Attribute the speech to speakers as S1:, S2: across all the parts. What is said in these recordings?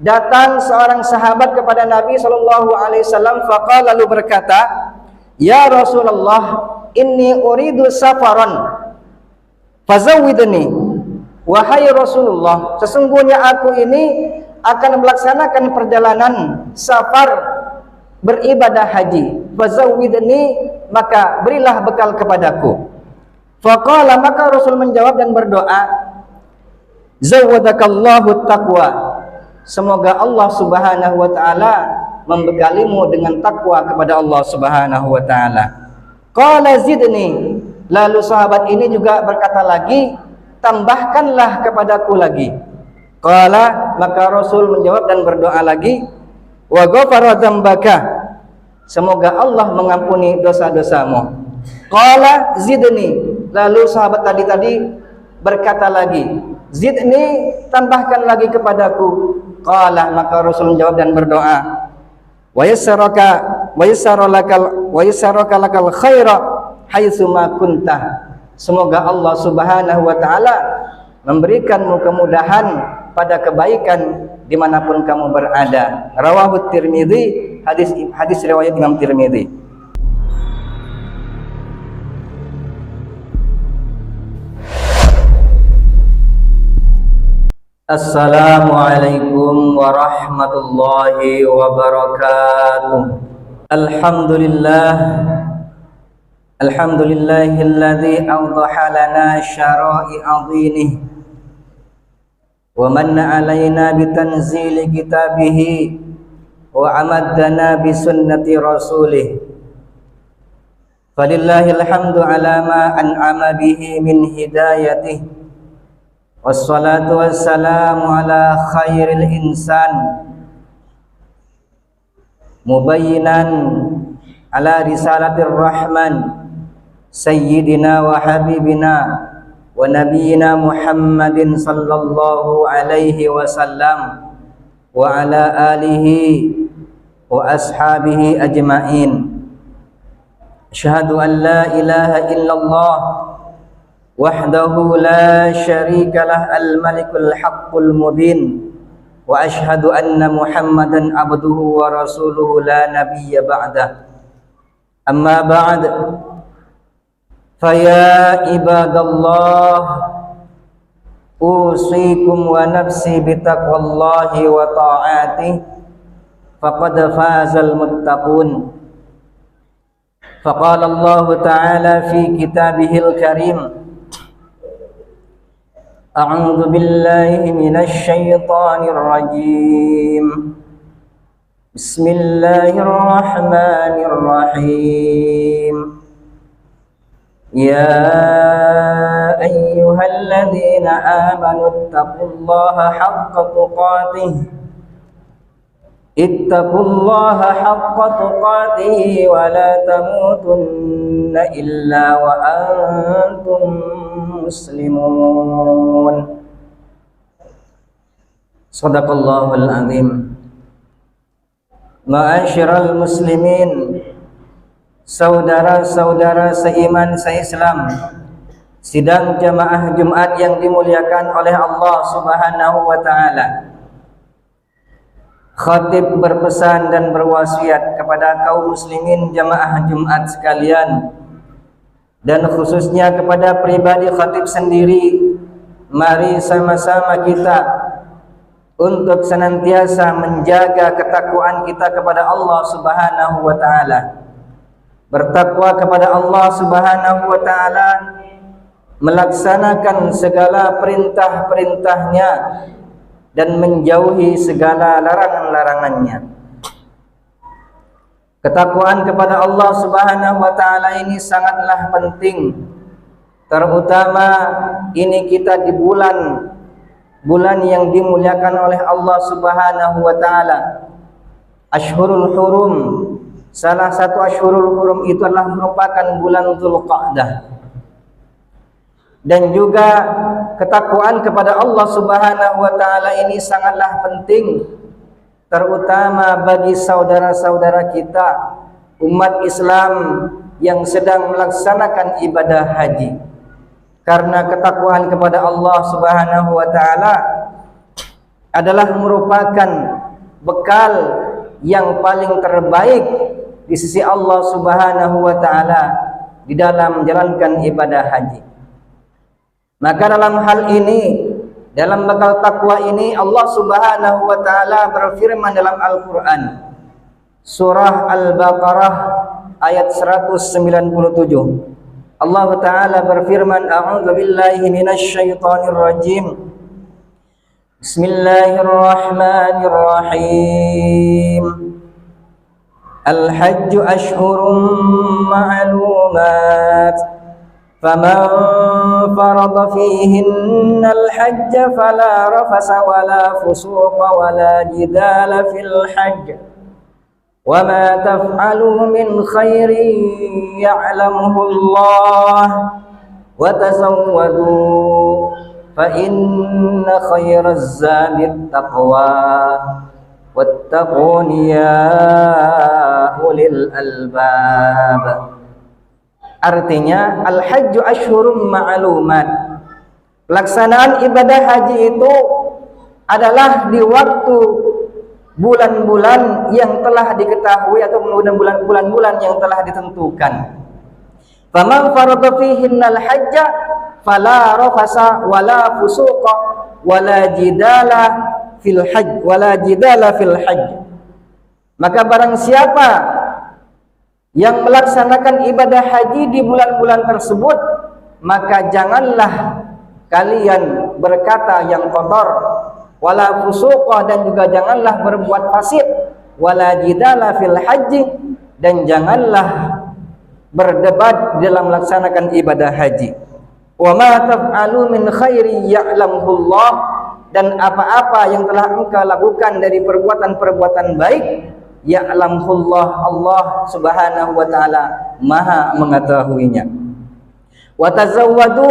S1: Datang seorang sahabat kepada Nabi sallallahu alaihi wasallam, faqala, lalu berkata, "Ya Rasulullah, inni uridu safaran, fazawwidni." Wahai Rasulullah, sesungguhnya aku ini akan melaksanakan perjalanan safar beribadah haji. Fazawwidni, maka berilah bekal kepadaku. Faqala, maka Rasul menjawab dan berdoa, zawwadakallahu taqwa, semoga Allah subhanahu wa ta'ala membekalimu dengan takwa kepada Allah subhanahu wa ta'ala. Qala zidni, lalu sahabat ini juga berkata lagi, tambahkanlah kepadaku lagi. Qala, maka Rasul menjawab dan berdoa lagi, wa ghafara dzambaka, semoga Allah mengampuni dosa-dosamu. Qala zidni, lalu sahabat tadi berkata lagi, zidni, tambahkan lagi kepadaku. Qala, maka Rasul menjawab dan berdoa, wa yassaraka lakal khaira haitsu ma kunta, semoga Allah subhanahu wa ta'ala memberikanmu kemudahan pada kebaikan dimanapun kamu berada. Rawahu Tirmidzi, hadis riwayat Imam Tirmidzi. Assalamualaikum warahmatullahi wabarakatuh. Alhamdulillahilladzi awdaha lana syara'i'a dinih wa manna alaina bitanzili kitabihi wa amaddana bisunnati rasulih. Falillahil hamdu ala ma an'ama bihi min hidayatihi, wassalatu wassalamu ala khairil insan mubayyinan ala risalatir rahman sayyidina wa habibina wa nabiyyina Muhammadin sallallahu alaihi wasallam wa ala alihi wa ashabihi ajma'in. Asyhadu an la ilaha illallah wahdahu la syarika lah, al-malikul haqqul mubin, wa ashhadu anna Muhammadan abduhu wa rasuluhu la nabiyya ba'dah. Amma ba'd, faya ibadallah, usikum wa nafsi bitaqwallahi wa ta'atih, faqad fazal muttaqun. Faqala Allah ta'ala fi kitabihil karim, a'udzu billahi minasy syaithanir rajim. Bismillahirrahmanirrahim. Ya ayyuhalladzina amanu ittaqullaha haqqa tuqatih, ittaqullaha haqqa tuqatih wa la tamutunna illa wa antum muslimun. Shadaqallahul azim. Ma'asyiral muslimin, saudara-saudara seiman seislam, sidang jamaah Jumat yang dimuliakan oleh Allah Subhanahu wa ta'ala. Khatib berpesan dan berwasiat kepada kaum muslimin jamaah Jumat sekalian, dan khususnya kepada pribadi khatib sendiri, mari sama-sama kita untuk senantiasa menjaga ketakwaan kita kepada Allah Subhanahu wa ta'ala. Bertakwa kepada Allah Subhanahu wa ta'ala, melaksanakan segala perintah-perintahnya dan menjauhi segala larangan-larangannya. Ketakwaan kepada Allah Subhanahu wa ta'ala ini sangatlah penting, terutama ini kita di bulan yang dimuliakan oleh Allah Subhanahu wa ta'ala, Ashhurul Hurum. Salah satu Ashhurul Hurum itu adalah merupakan bulan Dzulqa'dah. Dan juga ketakwaan kepada Allah Subhanahu wa ta'ala ini sangatlah penting, terutama bagi saudara-saudara kita umat Islam yang sedang melaksanakan ibadah haji. Karena ketakwaan kepada Allah Subhanahu wa ta'ala adalah merupakan bekal yang paling terbaik di sisi Allah Subhanahu wa taala di dalam menjalankan ibadah haji. Maka dalam hal ini, dalam bekal takwa ini, Allah Subhanahu wa taala berfirman dalam Al-Qur'an surah Al-Baqarah ayat 197. Allah taala berfirman, a'udzu billahi minasy syaithanir rajim. Bismillahirrahmanirrahim. Al-hajju ashhurun ma'lumat. Faman farada fihinna al-hajja fala rafasa wala fusuqa wala jidala fil hajj. Wa ma taf'alu min khairin ya'lamuhu Allah wa tazawwadu fa inna khairaz zadit taqwa wattaquni ya ulil albab. Artinya al-hajju asyhurum ma'lumat. Pelaksanaan ibadah haji itu adalah di waktu bulan-bulan yang telah diketahui atau bulan-bulan yang telah ditentukan. Faman farada fihinnal hajja fala rafasa wala fusuqa wala jidala fil hajj. Maka barang siapa yang melaksanakan ibadah haji di bulan-bulan tersebut, maka janganlah kalian berkata yang kotor, wala fusuqa, dan juga janganlah berbuat fasik, wala jidala fil haji, dan janganlah berdebat dalam melaksanakan ibadah haji. Wa ma taf'alu min khairi ya'lamuhullah, dan apa-apa yang telah engkau lakukan dari perbuatan-perbuatan baik, ya'lamuhullah, Allah Subhanahu wa taala Maha mengetahuinya. Wa tazawwadu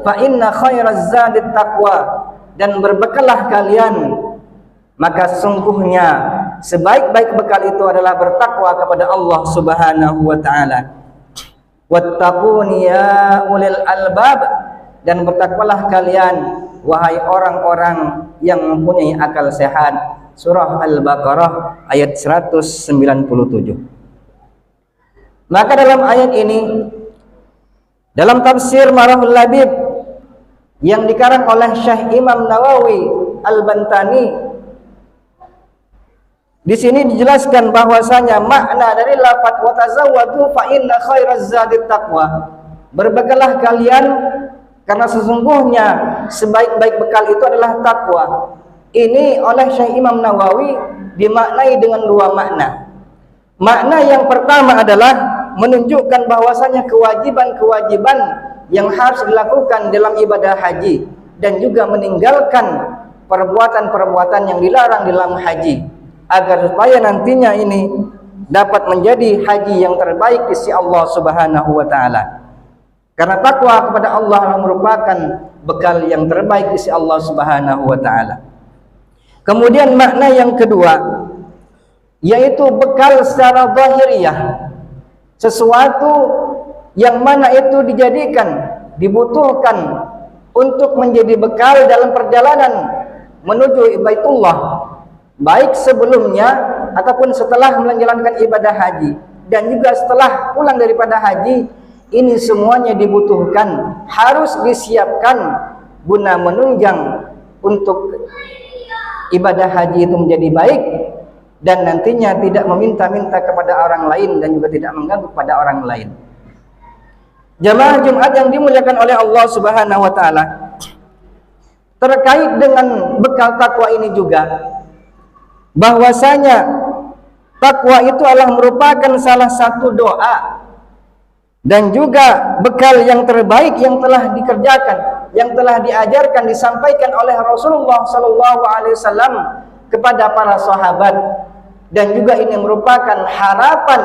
S1: fa inna khairaz zadit taqwa, dan berbekallah kalian, maka sesungguhnya sebaik-baik bekal itu adalah bertakwa kepada Allah Subhanahu wa taala. Wattaquni ya ulil albab, dan bertakwalah kalian wahai orang-orang yang mempunyai akal sehat. Surah Al-Baqarah ayat 197. Maka dalam ayat ini, dalam tafsir Marahul Labib yang dikarang oleh Syekh Imam Nawawi Al-Bantani, di sini dijelaskan bahwasanya makna dari lafaz wa tazawwadu fa inna khairaz zadit taqwa. Berbekallah kalian karena sesungguhnya sebaik-baik bekal itu adalah takwa. Ini oleh Syekh Imam Nawawi dimaknai dengan dua makna. Makna yang pertama adalah menunjukkan bahwasanya kewajiban-kewajiban yang harus dilakukan dalam ibadah haji, dan juga meninggalkan perbuatan-perbuatan yang dilarang dalam haji, agar supaya nantinya ini dapat menjadi haji yang terbaik di sisi Allah Subhanahu wa taala. Karena takwa kepada Allah merupakan bekal yang terbaik di sisi Allah Subhanahu wa taala. Kemudian makna yang kedua, yaitu bekal secara zahiriyah, sesuatu yang mana itu dijadikan, dibutuhkan untuk menjadi bekal dalam perjalanan menuju Baitullah, baik sebelumnya ataupun setelah menjalankan ibadah haji, dan juga setelah pulang daripada haji. Ini semuanya dibutuhkan, harus disiapkan guna menunjang untuk ibadah haji itu menjadi baik, dan nantinya tidak meminta-minta kepada orang lain dan juga tidak mengganggu kepada orang lain. Jamaah Jumat yang dimuliakan oleh Allah Subhanahu wa taala, terkait dengan bekal takwa ini juga, bahwasanya takwa itu adalah merupakan salah satu doa dan juga bekal yang terbaik yang telah dikerjakan, yang telah diajarkan, disampaikan oleh Rasulullah sallallahu alaihi wasallam kepada para sahabat, dan juga ini merupakan harapan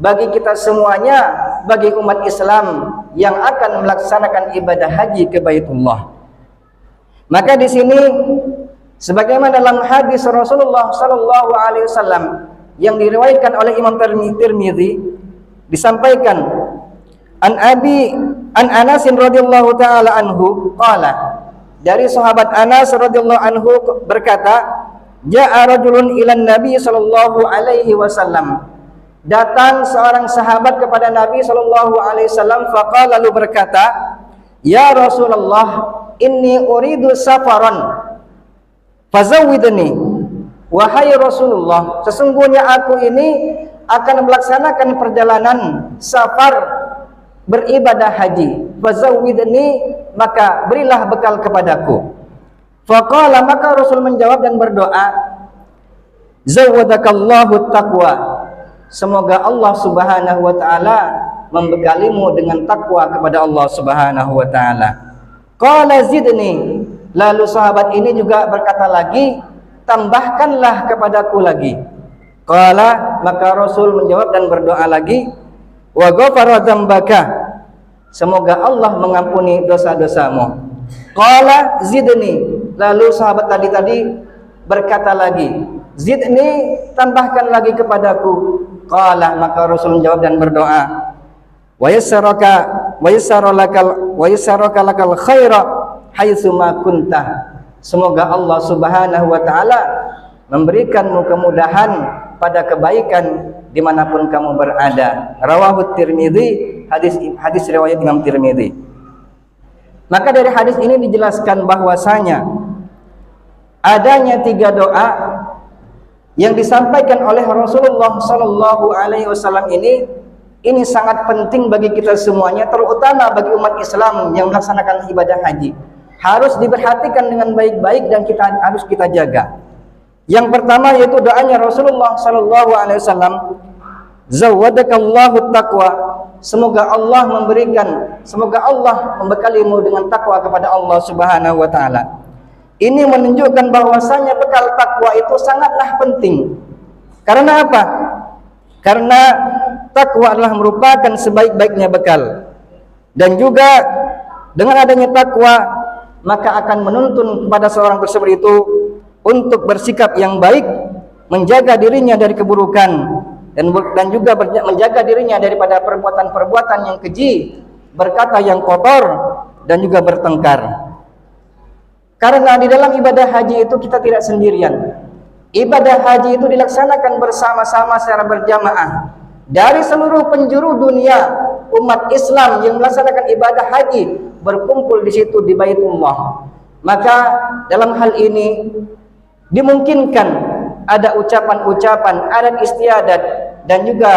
S1: bagi kita semuanya, bagi umat Islam yang akan melaksanakan ibadah haji ke Baitullah. Maka di sini sebagaimana dalam hadis Rasulullah sallallahu alaihi wasallam yang diriwayatkan oleh Imam Tirmidzi, disampaikan an Anas radhiyallahu taala anhu qala, dari sahabat Anas radhiyallahu anhu berkata, Ja'a rajulun ilan Nabi sallallahu alaihi wasallam. Datang seorang sahabat kepada Nabi sallallahu alaihi wasallam, faqala, lalu berkata, "Ya Rasulullah, inni uridu safaran fazawwidni." Wahai Rasulullah, sesungguhnya aku ini akan melaksanakan perjalanan safar beribadah haji. Fazawwidni, maka berilah bekal kepadaku. Faqala, maka Rasul menjawab dan berdoa, zawwadakallahu taqwa, semoga Allah subhanahu wa ta'ala membekalimu dengan takwa kepada Allah subhanahu wa ta'ala. Qala zidni, lalu sahabat ini juga berkata lagi, tambahkanlah kepadaku lagi. Qala, maka Rasul menjawab dan berdoa lagi, wa ghafara dzambaka, semoga Allah mengampuni dosa-dosamu. Qala zidni, lalu sahabat tadi berkata lagi, zidni, tambahkan lagi kepadaku. Qala, maka Rasul menjawab dan berdoa, wa yassaraka lakal khaira haitsu ma kunta, semoga Allah subhanahu wa ta'ala memberikanmu kemudahan pada kebaikan dimanapun kamu berada. Rawahu Tirmidzi, hadis riwayat Imam Tirmidzi. Maka dari hadis ini dijelaskan bahwasanya adanya 3 doa yang disampaikan oleh Rasulullah sallallahu alaihi wasallam ini sangat penting bagi kita semuanya, terutama bagi umat Islam yang melaksanakan ibadah haji. Harus diperhatikan dengan baik-baik dan harus kita jaga. Yang pertama yaitu doanya Rasulullah sallallahu alaihi wasallam, zawwadakallahu taqwa, semoga Allah membekalimu dengan takwa kepada Allah subhanahu wa ta'ala. Ini menunjukkan bahwasanya bekal takwa itu sangatlah penting. Karena apa? Karena takwa adalah merupakan sebaik-baiknya bekal. Dan juga dengan adanya takwa, maka akan menuntun kepada seorang tersebut itu untuk bersikap yang baik, menjaga dirinya dari keburukan, dan juga menjaga dirinya daripada perbuatan-perbuatan yang keji, berkata yang kotor, dan juga bertengkar. Karena di dalam ibadah haji itu kita tidak sendirian. Ibadah haji itu dilaksanakan bersama-sama secara berjamaah dari seluruh penjuru dunia. Umat Islam yang melaksanakan ibadah haji berkumpul di situ di Baitullah. Maka dalam hal ini dimungkinkan ada ucapan-ucapan, adat istiadat, dan juga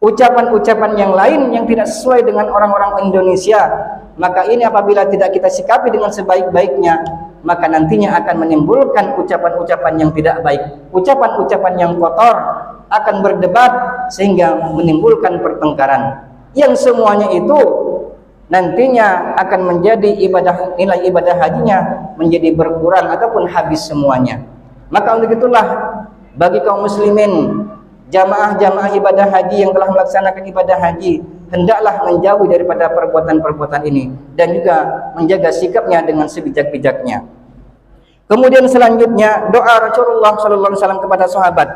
S1: ucapan-ucapan yang lain yang tidak sesuai dengan orang-orang Indonesia. Maka ini apabila tidak kita sikapi dengan sebaik-baiknya, maka nantinya akan menimbulkan ucapan-ucapan yang tidak baik, ucapan-ucapan yang kotor, akan berdebat sehingga menimbulkan pertengkaran, yang semuanya itu nantinya akan menjadi nilai ibadah hajinya menjadi berkurang ataupun habis semuanya. Maka untuk itulah bagi kaum muslimin, jamaah-jamaah ibadah haji yang telah melaksanakan ibadah haji, hendaklah menjauhi daripada perbuatan-perbuatan ini dan juga menjaga sikapnya dengan sebijak-bijaknya. Kemudian selanjutnya doa Rasulullah sallallahu alaihi wasallam kepada sahabat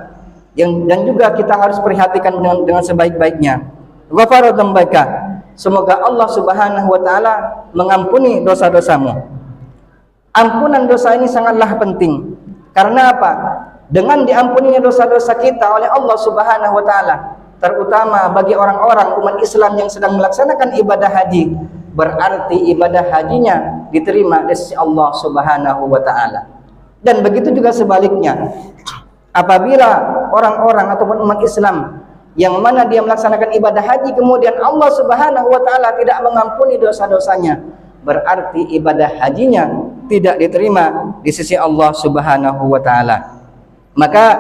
S1: dan juga kita harus perhatikan dengan sebaik-baiknya. Ghafara dzambaka, semoga Allah subhanahu wa ta'ala mengampuni dosa-dosamu. Ampunan dosa ini sangatlah penting. Karena apa? Dengan diampuninya dosa-dosa kita oleh Allah subhanahu wa ta'ala, terutama bagi orang-orang umat Islam yang sedang melaksanakan ibadah haji, berarti ibadah hajinya diterima dari sisi Allah subhanahu wa ta'ala. Dan begitu juga sebaliknya, apabila orang-orang ataupun umat Islam yang mana dia melaksanakan ibadah haji kemudian Allah subhanahu wa ta'ala tidak mengampuni dosa-dosanya, berarti ibadah hajinya tidak diterima di sisi Allah subhanahu wa ta'ala. Maka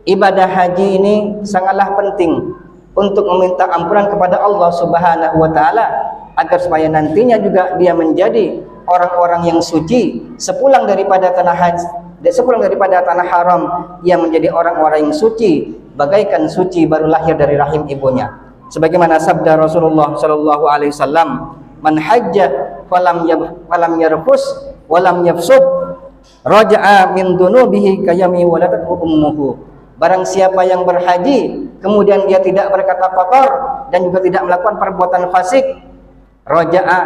S1: ibadah haji ini sangatlah penting untuk meminta ampunan kepada Allah subhanahu wa ta'ala, agar supaya nantinya juga dia menjadi orang-orang yang suci sepulang daripada tanah haram, ia menjadi orang-orang yang suci bagaikan suci baru lahir dari rahim ibunya. Sebagaimana sabda Rasulullah sallallahu alaihi wasallam, man hajja falam yarfus walam yafsuk raja'a min dunubihi kayami waladatu ummuhu. Barang siapa yang berhaji kemudian dia tidak berkata kotor dan juga tidak melakukan perbuatan fasik, raja'a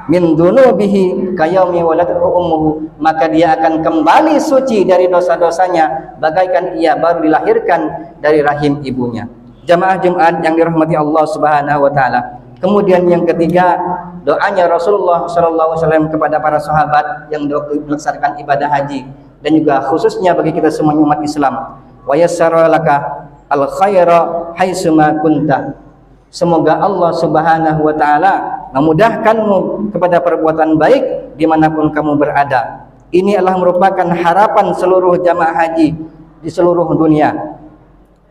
S1: min dunubihi kayaumi waladatu ummuhu, maka dia akan kembali suci dari dosa-dosanya bagaikan ia baru dilahirkan dari rahim ibunya. Jamaah Jumat yang dirahmati Allah Subhanahu wa taala. Kemudian yang ketiga, doanya Rasulullah sallallahu alaihi wasallam kepada para sahabat yang waktu melaksanakan ibadah haji, dan juga khususnya bagi kita semua umat Islam. Wa yassara laka al khaira haitsuma kunta. Semoga Allah Subhanahu wa taala memudahkanmu kepada perbuatan baik dimanapun kamu berada. Ini adalah merupakan harapan seluruh jamaah haji di seluruh dunia.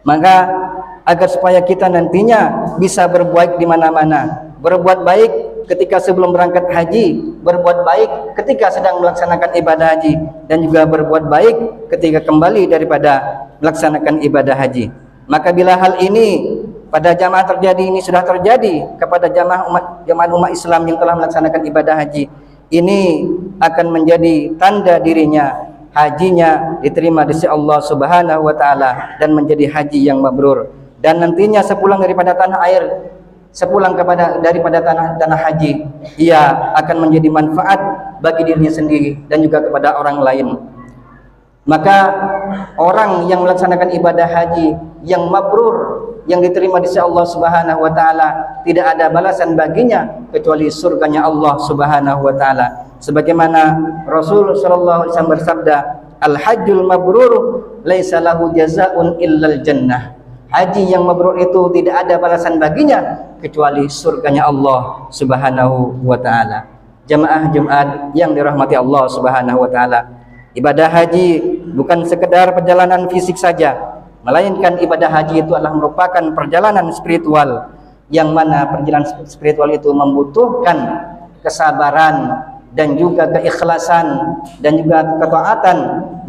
S1: Maka agar supaya kita nantinya bisa berbuat di mana-mana, berbuat baik ketika sebelum berangkat haji, berbuat baik ketika sedang melaksanakan ibadah haji, dan juga berbuat baik ketika kembali daripada melaksanakan ibadah haji. Maka bila hal ini pada jamaah terjadi, ini sudah terjadi kepada jamaah umat Islam yang telah melaksanakan ibadah haji, ini akan menjadi tanda dirinya hajinya diterima di sisi Allah Subhanahu wa taala dan menjadi haji yang mabrur. Dan nantinya sepulang daripada tanah air, sepulang daripada tanah haji, ia akan menjadi manfaat bagi dirinya sendiri dan juga kepada orang lain. Maka orang yang melaksanakan ibadah haji yang mabrur, yang diterima di sisi Allah Subhanahu wa taala, tidak ada balasan baginya kecuali surganya Allah Subhanahu wa taala. Sebagaimana Rasul sallallahu alaihi wasallam bersabda, "Al-hajjul mabrur laisa lahu jazaa'un illal jannah." Haji yang mabrur itu tidak ada balasan baginya kecuali surganya Allah Subhanahu wa taala. Jamaah Jumat yang dirahmati Allah Subhanahu wa taala, ibadah haji bukan sekedar perjalanan fisik saja, melainkan ibadah haji itu adalah merupakan perjalanan spiritual, yang mana perjalanan spiritual itu membutuhkan kesabaran dan juga keikhlasan dan juga ketaatan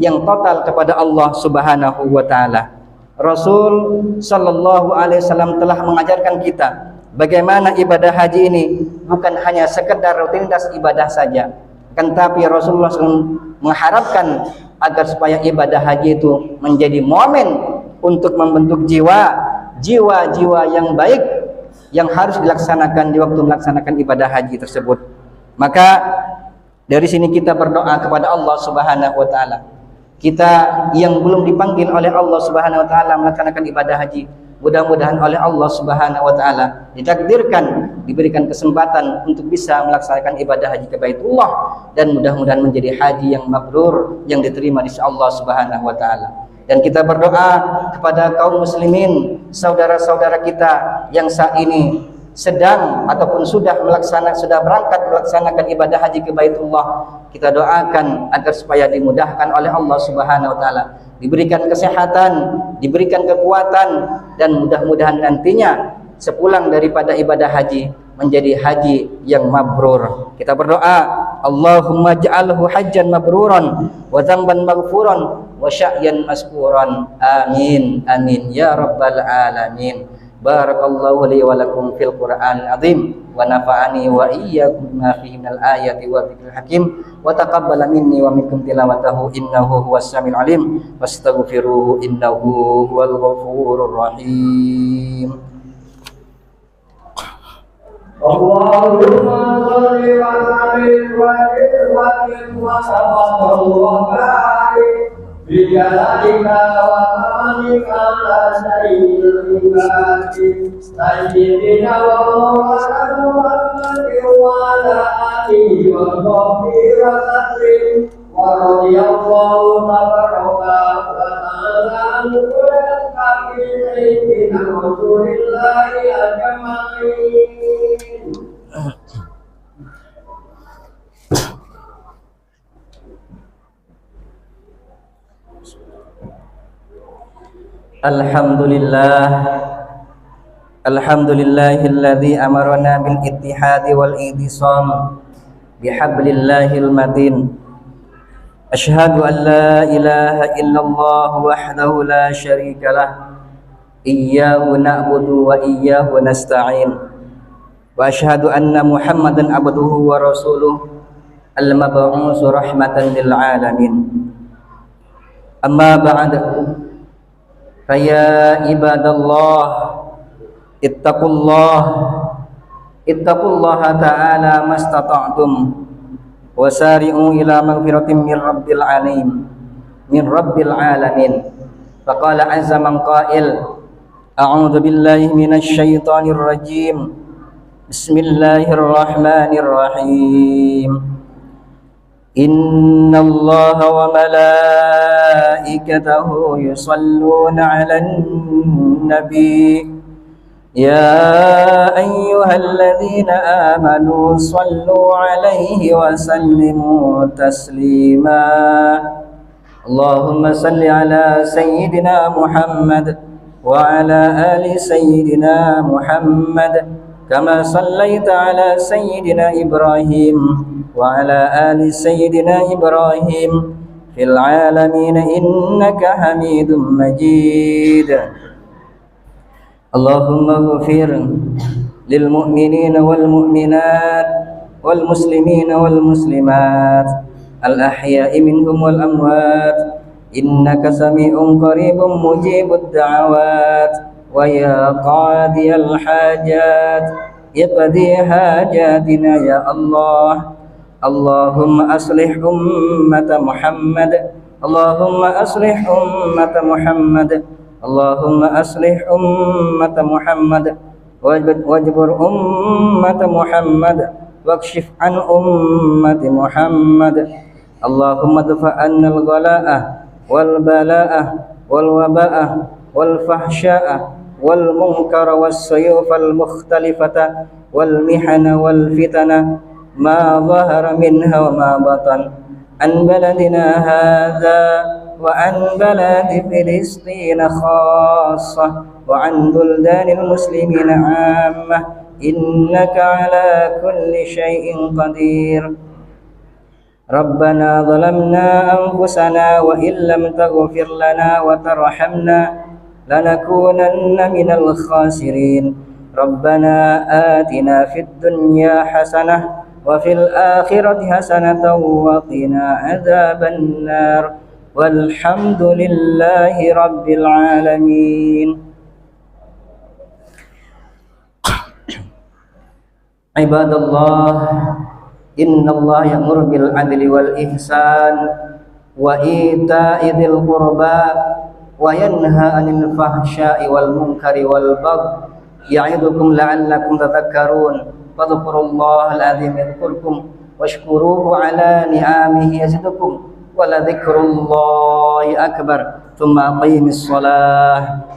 S1: yang total kepada Allah Subhanahu wa taala. Rasul sallallahu alaihi wasallam telah mengajarkan kita bagaimana ibadah haji ini bukan hanya sekedar rutinitas ibadah saja, kan tapi Rasulullah SAW mengharapkan agar supaya ibadah haji itu menjadi momen untuk membentuk jiwa-jiwa yang baik yang harus dilaksanakan di waktu melaksanakan ibadah haji tersebut. Maka dari sini kita berdoa kepada Allah Subhanahu wa taala. Kita yang belum dipanggil oleh Allah Subhanahu wa taala melaksanakan ibadah haji, mudah-mudahan oleh Allah Subhanahu wa taala ditakdirkan, diberikan kesempatan untuk bisa melaksanakan ibadah haji ke Baitullah, dan mudah-mudahan menjadi haji yang mabrur yang diterima di sisi Allah Subhanahu wa taala. Dan kita berdoa kepada kaum muslimin, saudara-saudara kita yang saat ini sedang ataupun sudah berangkat melaksanakan ibadah haji ke Baitullah. Kita doakan agar supaya dimudahkan oleh Allah Subhanahu wa taala, diberikan kesehatan, diberikan kekuatan, dan mudah-mudahan nantinya sepulang daripada ibadah haji menjadi haji yang mabrur. Kita berdoa, Allahumma ja'alhu hajjan mabruran wa dzamban maghfuran wa sya'yan maskuran. Amin amin ya rabbal alamin. Barakallahu li wa lakum fil Qur'anil azim wa nafa'ani wa iyyakum bima fihi minal ayati wa dzikril hakim wa taqabbala minni wa minkum tilawatahu innahu huwas samiul alim wastaghfiruhu innahu huwal ghafurur rahim.
S2: Allahumma shalli wa sallim wa barik bijalalika wa kamalika ala sayyidil ibadi sayyidina wa maulana Muhammadin wa ala alihi wa sahbihi wa sallim wa radiyallahu tabaraka wa ta'ala an kulli sayyidina Rasulillahi ajma'in.
S1: Alhamdulillahilladzi amarna bil ittihadi wal idhisam bihablillahil matin. Asyhadu an la ilaha illallah wahdahu la syarikalah, iyyahu na'budu wa iyyahu nasta'in, wa asyhadu anna Muhammadan abduhu wa rasuluh al-mab'uts rahmatan lil alamin. Amma ba'du, faya ibadallah ittaqullah ittaqullaha ta'ala mastata'tum wasari'u ila maghfiratin min rabbil alamin. Faqala azza man qail, a'udzu billahi minasy syaithanir rajim. Bismillahirrahmanirrahim. Innallaha wa malaikatahu yusalluna 'alan nabi. Ya ayyuhalladzina amanu sallu 'alaihi wa sallimu taslima. Allahumma salli ala sayyidina Muhammad wa ala ali sayyidina Muhammad kama sallaita ala sayyidina Ibrahim wa ala ali sayyidina Ibrahim fil alamin innaka Hamidum Majid. Allahumma ghfir lil mu'minina wal mu'minat wal muslimina wal muslimat al ahya'i minhum wal amwat innaka sami'un qaribun mujibud da'awat wa ya qadiyal hajat iqdi hajatina ya Allah. Allahumma aslih ummata Muhammad, Allahumma aslih ummata Muhammad, Allahumma aslih ummata Muhammad wajbur ummata Muhammad wakshif an ummati Muhammad. Allahumma dfa anna al-ghala'ah wal bala'ah wal waba'ah wal fahsya'ah wal munkara was suyuf al mukhtalifata wal mihana wal fitana ma zahara minha wa ma batan an baladina hadha wa an baladi Filistin khassah wa an buldanil muslimin 'ammah innaka ala kulli syai'in qadir. Rabbana zalamna anfusana wa illam taghfir lana wa tarhamna lanakunanna minal khasirin. Rabbana atina fid dunya hasanah wa fil akhirati hasanatan wa qina adzaban nar. Walhamdulillahi rabbil alamin. Ibadallah, innallaha ya'muru bil adli wal ihsan wa ita'i dzil qurba wa yanha 'anil fahsya'i wal munkari wal baghi ya'idukum la'allakum tadhakkarun. Fadhkurullahal 'azim yadhkurkum washkuruhu 'ala ni'amihi yazidukum wa la dzikrullahi akbar. Tsumma aqimis shalah.